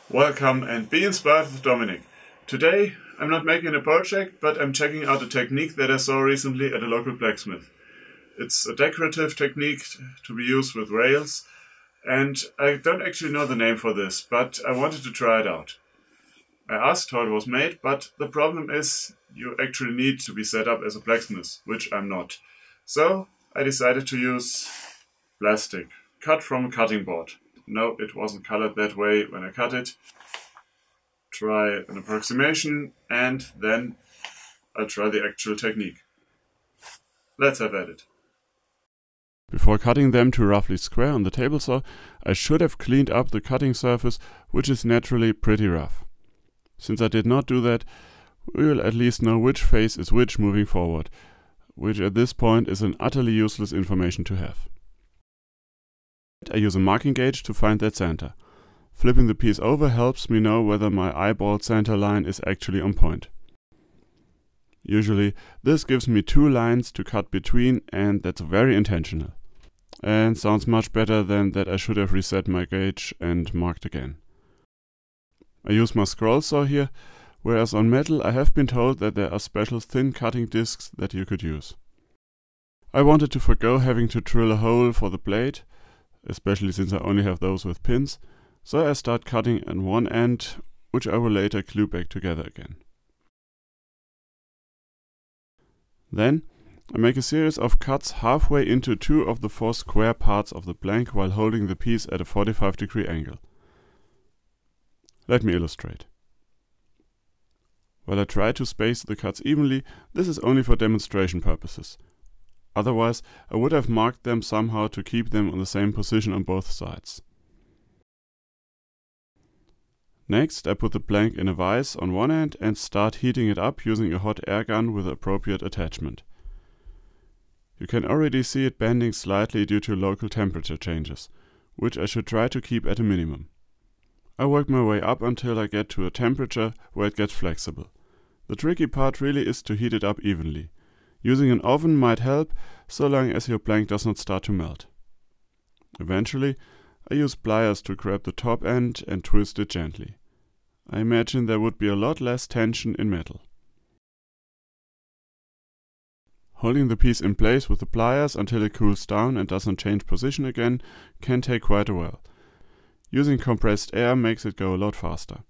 Welcome and be inspired with Dominic. Today I'm not making a project, but I'm checking out a technique that I saw recently at a local blacksmith. It's a decorative technique to be used with rails, and I don't actually know the name for this, but I wanted to try it out. I asked how it was made, but the problem is you actually need to be set up as a blacksmith, which I'm not. So I decided to use plastic, cut from a cutting board. No, it wasn't colored that way when I cut it. Try an approximation and then I'll try the actual technique. Let's have at it. Before cutting them to roughly square on the table saw, I should have cleaned up the cutting surface, which is naturally pretty rough. Since I did not do that, we will at least know which face is which moving forward, which at this point is an utterly useless information to have. I use a marking gauge to find that center. Flipping the piece over helps me know whether my eyeballed center line is actually on point. Usually this gives me two lines to cut between, and that's very intentional. And sounds much better than that I should have reset my gauge and marked again. I use my scroll saw here, whereas on metal I have been told that there are special thin cutting discs that you could use. I wanted to forgo having to drill a hole for the blade, especially since I only have those with pins, so I start cutting at one end, which I will later glue back together again. Then I make a series of cuts halfway into two of the four square parts of the blank while holding the piece at a 45-degree angle. Let me illustrate. While I try to space the cuts evenly, this is only for demonstration purposes. Otherwise, I would have marked them somehow to keep them on the same position on both sides. Next, I put the blank in a vise on one end and start heating it up using a hot air gun with appropriate attachment. You can already see it bending slightly due to local temperature changes, which I should try to keep at a minimum. I work my way up until I get to a temperature where it gets flexible. The tricky part really is to heat it up evenly. Using an oven might help, so long as your blank does not start to melt. Eventually, I use pliers to grab the top end and twist it gently. I imagine there would be a lot less tension in metal. Holding the piece in place with the pliers until it cools down and doesn't change position again can take quite a while. Using compressed air makes it go a lot faster.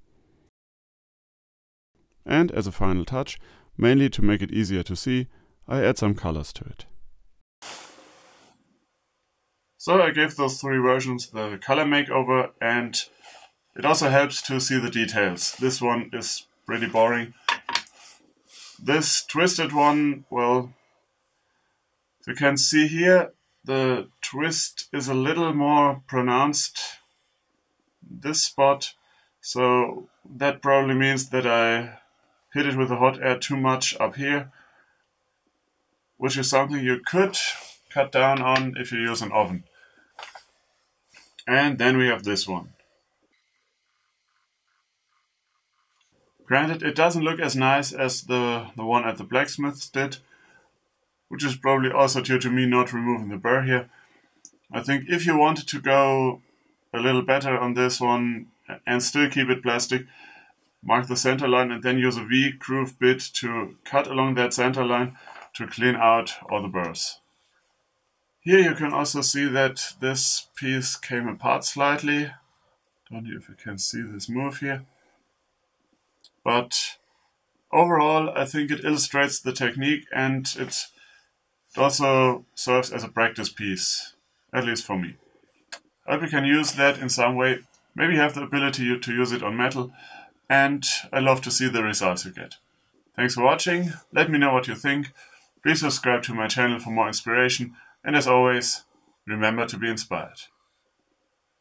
And as a final touch, mainly to make it easier to see, I add some colors to it. So I gave those three versions the color makeover, and it also helps to see the details. This one is pretty boring. This twisted one, well, you can see here the twist is a little more pronounced this spot, so that probably means that I hit it with the hot air too much up here, which is something you could cut down on if you use an oven. And then we have this one. Granted, it doesn't look as nice as the one at the blacksmith's did, which is probably also due to me not removing the burr here. I think if you wanted to go a little better on this one and still keep it plastic, mark the center line and then use a V-groove bit to cut along that center line to clean out all the burrs. Here you can also see that this piece came apart slightly. Don't know if you can see this move here. But overall, I think it illustrates the technique, and it also serves as a practice piece, at least for me. I hope you can use that in some way, maybe have the ability to use it on metal, and I love to see the results you get. Thanks for watching, let me know what you think, please subscribe to my channel for more inspiration, and as always, remember to be inspired.